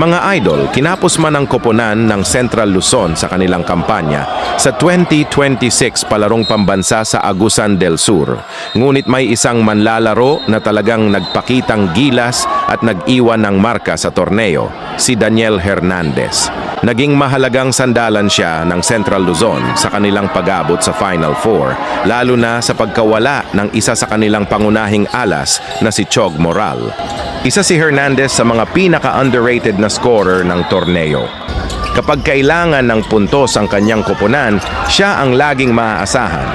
Mga idol, kinapos man ang koponan ng Central Luzon sa kanilang kampanya sa 2026 palarong pambansa sa Agusan del Sur. Ngunit may isang manlalaro na talagang nagpakitang gilas at nag-iwan ng marka sa torneo, si Daniel Hernandez. Naging mahalagang sandalan siya ng Central Luzon sa kanilang pag-abot sa Final Four, lalo na sa pagkawala ng isa sa kanilang pangunahing alas na si Chog Moral. Isa si Hernandez sa mga pinaka-underrated na scorer ng torneo. Kapag kailangan ng puntos ang kanyang koponan, siya ang laging maaasahan.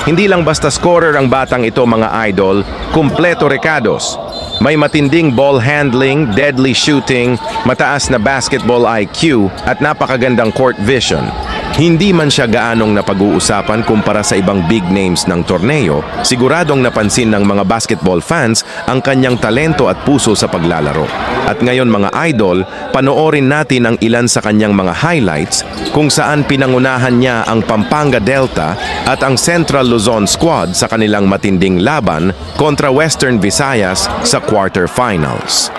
Hindi lang basta scorer ang batang ito mga idol, kumpleto rekados. May matinding ball handling, deadly shooting, mataas na basketball IQ at napakagandang court vision. Hindi man siya gaanong napag-uusapan kumpara sa ibang big names ng torneo, siguradong napansin ng mga basketball fans ang kanyang talento at puso sa paglalaro. At ngayon mga idol, panoorin natin ang ilan sa kanyang mga highlights kung saan pinangunahan niya ang Pampanga Delta at ang Central Luzon squad sa kanilang matinding laban kontra Western Visayas sa quarterfinals.